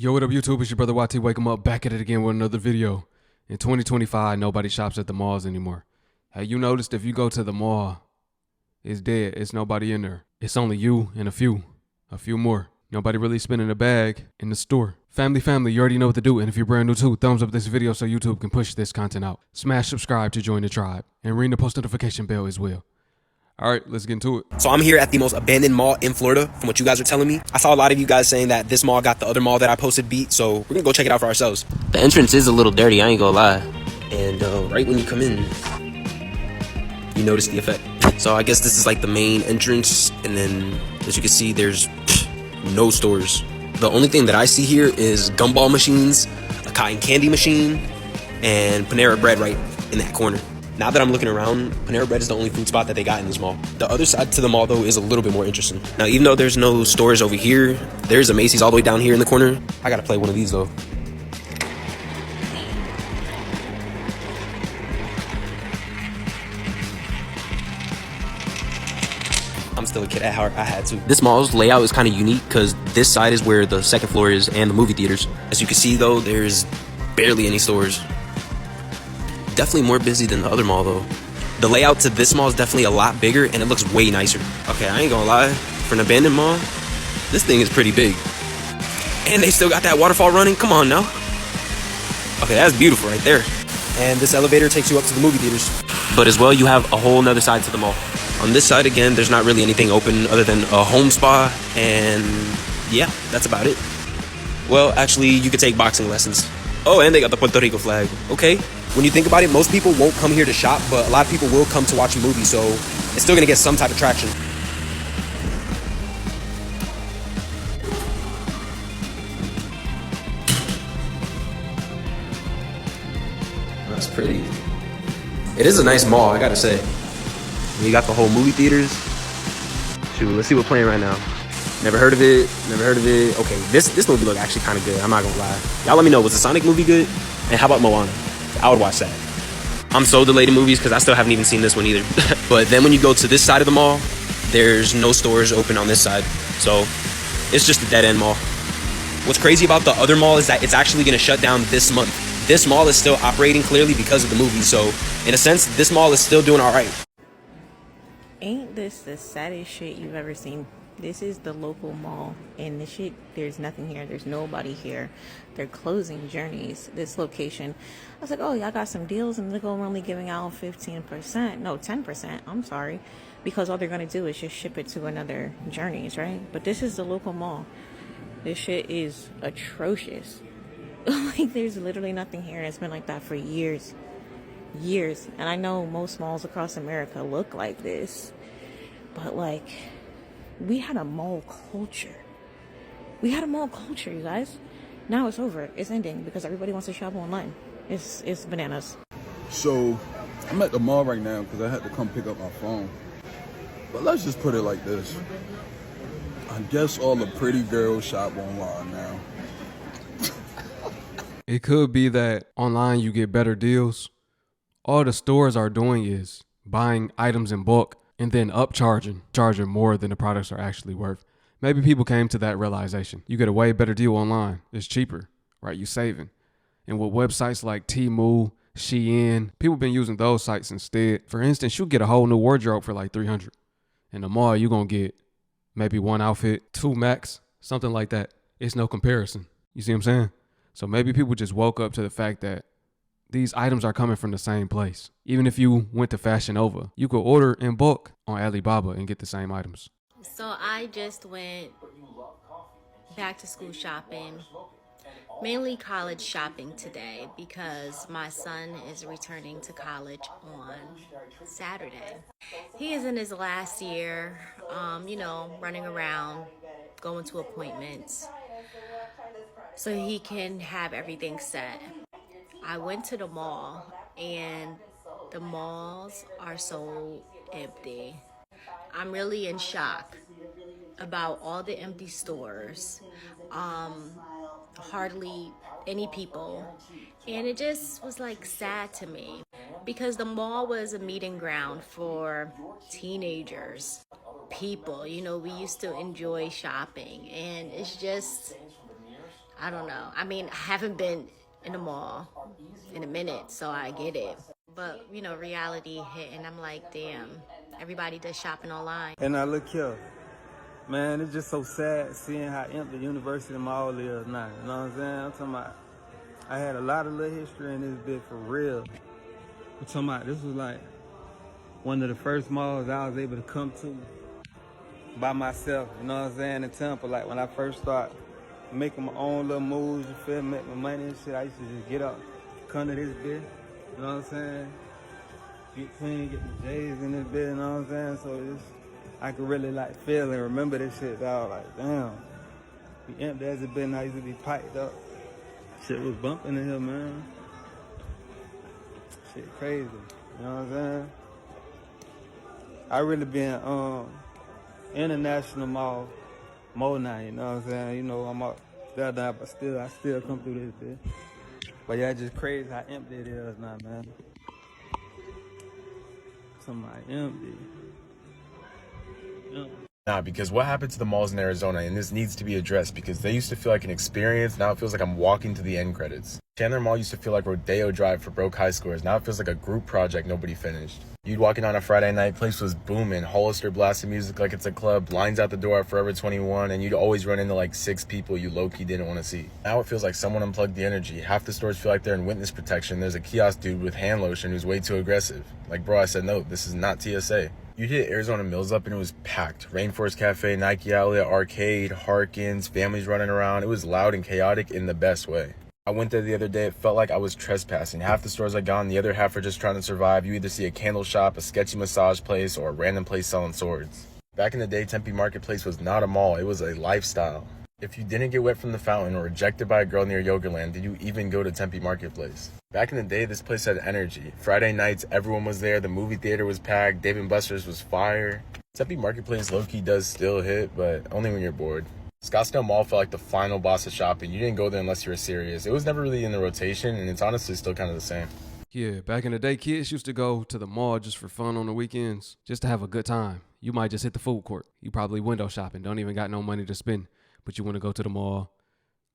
Yo, what up, YouTube? It's your brother YT. Wake 'em up, back at it again with another video. In 2025, nobody shops at the malls anymore. Have you noticed if you go to the mall, it's dead. It's nobody in there. It's only you and a few more. Nobody really spending a bag in the store. Family, you already know what to do. And if you're brand new too, thumbs up this video so YouTube can push this content out. Smash subscribe to join the tribe and ring the post notification bell as well. All right, let's get into it. So I'm here at the most abandoned mall in Florida, from what you guys are telling me. I saw a lot of you guys saying that this mall got the other mall that I posted beat, so we're gonna go check it out for ourselves. The entrance is a little dirty, I ain't gonna lie. And right when you come in, you notice the effect. So I guess this is like the main entrance, and then as you can see, there's no stores. The only thing that I see here is gumball machines, a cotton candy machine, and Panera Bread right in that corner. Now that I'm looking around, Panera Bread is the only food spot that they got in this mall. The other side to the mall, though, is a little bit more interesting. Now, even though there's no stores over here, there's a Macy's all the way down here in the corner. I gotta play one of these, though. I'm still a kid at heart, I had to. This mall's layout is kind of unique because this side is where the second floor is and the movie theaters. As you can see, though, there's barely any stores. Definitely more busy than the other mall, though. The layout to this mall is definitely a lot bigger, and it looks way nicer. Okay, I ain't gonna lie. For an abandoned mall, this thing is pretty big. And they still got that waterfall running? Come on now. Okay, that's beautiful right there. And this elevator takes you up to the movie theaters. But as well, you have a whole nother side to the mall. On this side, again, there's not really anything open other than a home spa, and yeah, that's about it. Well, actually, you could take boxing lessons. Oh, and they got the Puerto Rico flag. Okay. When you think about it, most people won't come here to shop, but a lot of people will come to watch a movie, so it's still gonna get some type of traction. That's pretty. It is a nice mall, I gotta say. You got the whole movie theaters. Shoot, let's see what's playing right now. Never heard of it. Okay, this movie look actually kind of good. I'm not gonna lie. Y'all let me know, was the Sonic movie good? And how about Moana? I would watch that. I'm so delayed in movies because I still haven't even seen this one either. But then when you go to this side of the mall, there's no stores open on this side. So it's just a dead end mall. What's crazy about the other mall is that it's actually gonna shut down this month. This mall is still operating clearly because of the movie. So in a sense, this mall is still doing all right. Ain't this the saddest shit you've ever seen? This is the local mall, and the shit, there's nothing here. There's nobody here. They're closing Journeys, this location. I was like, oh, y'all got some deals, and they're only giving out 15%. No, 10%. I'm sorry. Because all they're going to do is just ship it to another Journeys, right? But this is the local mall. This shit is atrocious. Like, there's literally nothing here, and it's been like that for years. And I know most malls across America look like this, but like, we had a mall culture. You guys. Now it's over. It's ending because everybody wants to shop online. It's bananas. So I'm at the mall right now because I had to come pick up my phone. But let's just put it like this. I guess all the pretty girls shop online now. It could be that online you get better deals. All the stores are doing is buying items in bulk and then charging more than the products are actually worth. Maybe people came to that realization. You get a way better deal online. It's cheaper, right? You saving. And with websites like Temu, Shein, people been using those sites instead. For instance, you get a whole new wardrobe for like $300. In the mall, you're going to get maybe one outfit, two max, something like that. It's no comparison. You see what I'm saying? So maybe people just woke up to the fact that these items are coming from the same place. Even if you went to Fashion Nova, you could order in bulk on Alibaba and get the same items. So I just went back to school shopping, mainly college shopping today because my son is returning to college on Saturday. He is in his last year, running around, going to appointments so he can have everything set. I went to the mall and the malls are so empty. I'm really in shock about all the empty stores. Hardly any people. And it just was like sad to me because the mall was a meeting ground for teenagers, people, we used to enjoy shopping, and it's just, I don't know. I mean, I haven't been in a mall in a minute, so I get it. But, you know, reality hit, and I'm like, damn, everybody does shopping online. And now look here, man, it's just so sad seeing how empty University Mall is now. You know what I'm saying? I'm talking about, I had a lot of little history in this bit for real. I'm talking about, this was like one of the first malls I was able to come to by myself, you know what I'm saying, in Tampa. Like when I first started making my own little moves, you feel me, make my money and shit, I used to just get up, come to this bit, you know what I'm saying, get clean, get my J's in this bit, you know what I'm saying, so it's, I could really like feel and remember this shit, dog, like damn, be empty as it been, I used to be piped up, shit was bumping in here, man, shit crazy, you know what I'm saying, I really been, International Mall more now, you know what I'm saying? You know, I'm out there now, but I still come through this bit. But yeah, it's just crazy how empty it is now, man. Somebody empty. Nah, because what happened to the malls in Arizona, and this needs to be addressed because they used to feel like an experience. Now it feels like I'm walking to the end credits. Chandler Mall used to feel like Rodeo Drive for broke high scores. Now it feels like a group project nobody finished. You'd walk in on a Friday night, place was booming, Hollister blasting music like it's a club, lines out the door at Forever 21, and you'd always run into like 6 people you low-key didn't want to see. Now it feels like someone unplugged the energy. Half the stores feel like they're in witness protection. There's a kiosk dude with hand lotion who's way too aggressive. Like, bro, I said no, this is not TSA. You'd hit Arizona Mills up and it was packed. Rainforest Cafe, Nike Outlet, Arcade, Harkins, families running around. It was loud and chaotic in the best way. I went there the other day, it felt like I was trespassing. Half the stores are gone, the other half are just trying to survive. You either see a candle shop, a sketchy massage place, or a random place selling swords. Back in the day, Tempe Marketplace was not a mall, it was a lifestyle. If you didn't get wet from the fountain or rejected by a girl near Yogaland, did you even go to Tempe Marketplace? Back in the day, this place had energy. Friday nights, everyone was there, the movie theater was packed, Dave & Buster's was fire. Tempe Marketplace low-key does still hit, but only when you're bored. Scottsdale Mall felt like the final boss of shopping. You didn't go there unless you were serious. It was never really in the rotation, and it's honestly still kind of the same. Yeah, back in the day, kids used to go to the mall just for fun on the weekends, just to have a good time. You might just hit the food court. You probably window shopping, don't even got no money to spend, but you want to go to the mall,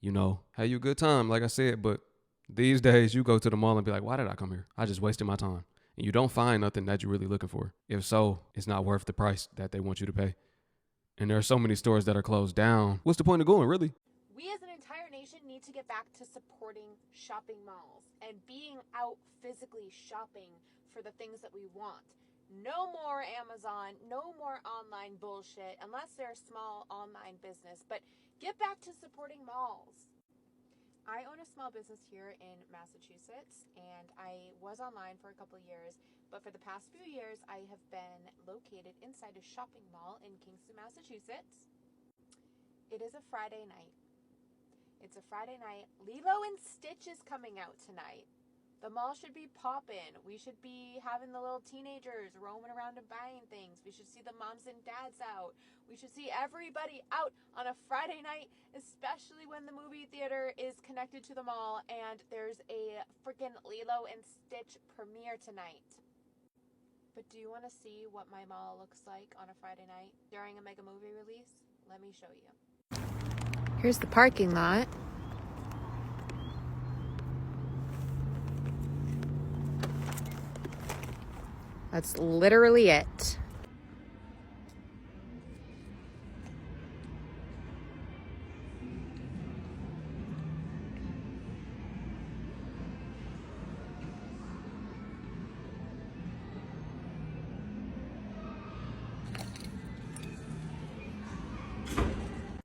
you know, have you a good time, like I said. But these days, you go to the mall and be like, why did I come here? I just wasted my time. And you don't find nothing that you're really looking for. If so, it's not worth the price that they want you to pay. And there are so many stores that are closed down. What's the point of going, really? We as an entire nation need to get back to supporting shopping malls and being out physically shopping for the things that we want. No more Amazon, no more online bullshit, unless they're a small online business. But get back to supporting malls. I own a small business here in Massachusetts, and I was online for a couple of years, but for the past few years, I have been located inside a shopping mall in Kingston, Massachusetts. It is a Friday night. It's a Friday night. Lilo and Stitch is coming out tonight. The mall should be popping. We should be having the little teenagers roaming around and buying things. We should see the moms and dads out. We should see everybody out on a Friday night, especially when the movie theater is connected to the mall and there's a freaking Lilo and Stitch premiere tonight. But do you want to see what my mall looks like on a Friday night during a mega movie release? Let me show you. Here's the parking lot. That's literally it.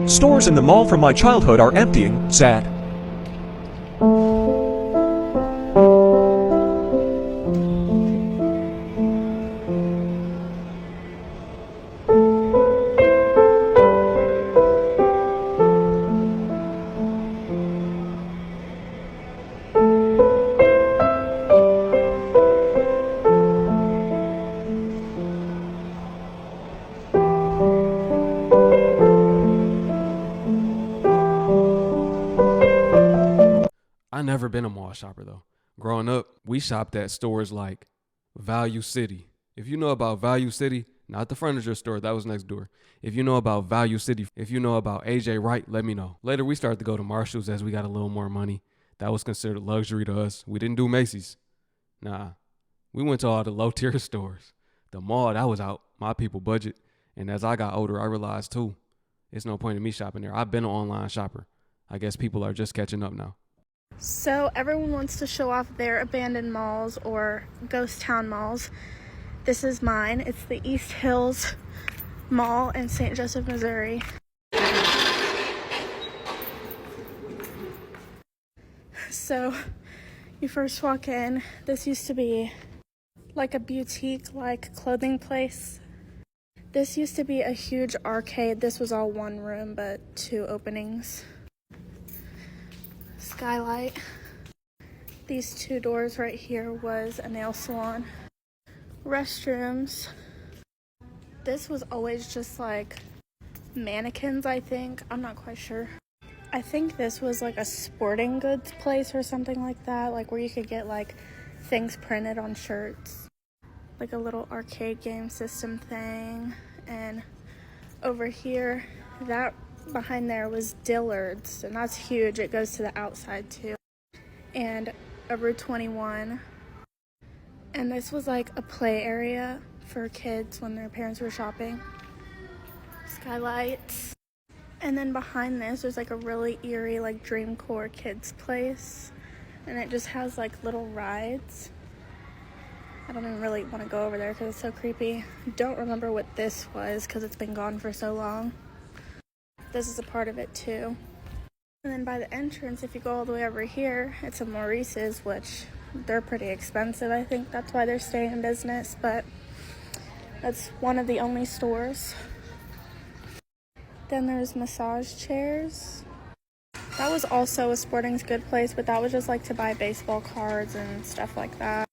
Stores in the mall from my childhood are emptying. Sad. I never been a mall shopper though. Growing up, we shopped at stores like Value City. If you know about Value City, Not the furniture store, that was next door. If you know about Value City, if you know about AJ Wright, let me know. Later, we started to go to Marshall's as we got a little more money. That was considered luxury to us. We didn't do Macy's. Nah, we went to all the low tier stores. The mall, that was out my people budget. And as I got older, I realized too, it's no point in me shopping there. I've been an online shopper. I guess people are just catching up now. So everyone wants to show off their abandoned malls or ghost town malls. This is mine. It's the East Hills Mall in St. Joseph, Missouri. So you first walk in. This used to be like a boutique-like clothing place. This used to be a huge arcade. This was all one room, but 2 openings. Skylight. These 2 doors right here was a nail salon. Restrooms. This was always just like mannequins, I think. I'm not quite sure. I think this was like a sporting goods place or something like that, like where you could get like things printed on shirts. Like a little arcade game system thing. And over here, that behind there was Dillard's, and that's huge. It goes to the outside too. And a Route 21. And this was like a play area for kids when their parents were shopping. Skylights. And then behind this, there's like a really eerie like Dreamcore kids place. And it just has like little rides. I don't even really want to go over there because it's so creepy. Don't remember what this was because it's been gone for so long. This is a part of it too. And then by the entrance, if you go all the way over here, it's a Maurice's, which they're pretty expensive. I think that's why they're staying in business, but that's one of the only stores. Then there's massage chairs. That was also a sporting goods place, but that was just like to buy baseball cards and stuff like that.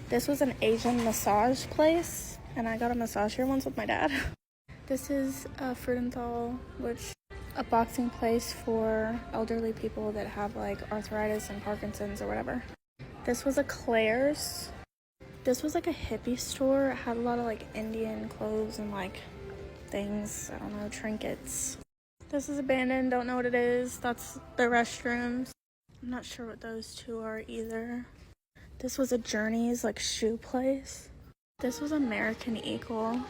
This was an Asian massage place, and I got a massage here once with my dad. This is a Fruidenthal, which a boxing place for elderly people that have like arthritis and Parkinson's or whatever. This was a Claire's. This was like a hippie store. It had a lot of like Indian clothes and like things, I don't know, trinkets. This is abandoned, don't know what it is. That's the restrooms. I'm not sure what those 2 are either. This was a Journeys like shoe place. This was American Eagle.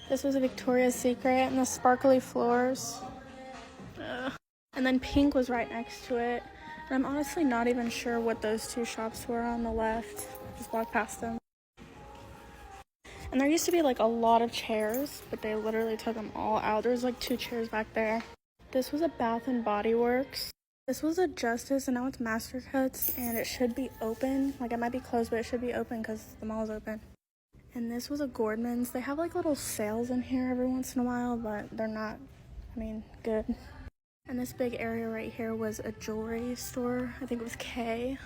This was a Victoria's Secret and the sparkly floors. And then Pink was right next to it. And I'm honestly not even sure what those 2 shops were on the left. Just walked past them. And there used to be like a lot of chairs, but they literally took them all out. There's like 2 chairs back there. This was a Bath and Body Works. This was a Justice, and now it's Master Cuts, and it should be open. Like, it might be closed, but it should be open because the mall's open. And this was a Gordman's. They have like little sales in here every once in a while, but they're not, good. And this big area right here was a jewelry store. I think it was K.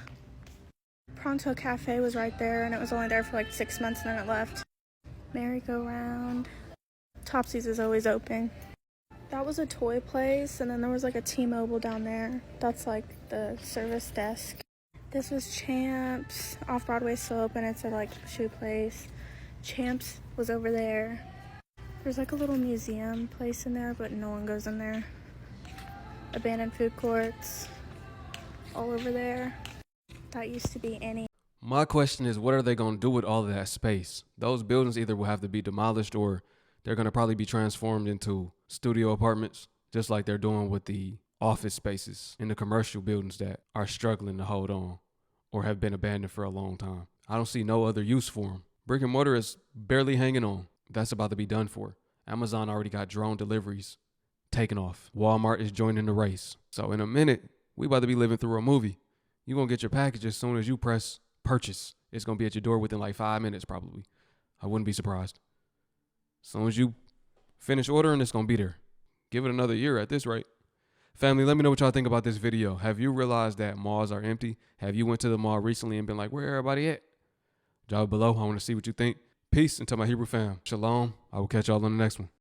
Pronto Cafe was right there, and it was only there for like 6 months, and then it left. Merry-go-round. Topsy's is always open. That was a toy place, and then there was like a T-Mobile down there. That's like the service desk. This was Champs. Off-Broadway's still open. It's a like shoe place. Champs was over there. There's like a little museum place in there, but no one goes in there. Abandoned food courts. All over there. That used to be Annie. My question is, what are they going to do with all of that space? Those buildings either will have to be demolished or they're going to probably be transformed into studio apartments, just like they're doing with the office spaces in the commercial buildings that are struggling to hold on or have been abandoned for a long time. I don't see no other use for them. Brick and mortar is barely hanging on. That's about to be done for. Amazon already got drone deliveries taken off. Walmart is joining the race. So in a minute, we about to be living through a movie. You're going to get your package as soon as you press purchase. It's going to be at your door within like 5 minutes probably. I wouldn't be surprised. As soon as you finish ordering, it's going to be there. Give it another year at this rate. Family, let me know what y'all think about this video. Have you realized that malls are empty? Have you went to the mall recently and been like, where everybody at? Drop it below. I want to see what you think. Peace until my Hebrew fam. Shalom. I will catch y'all on the next one.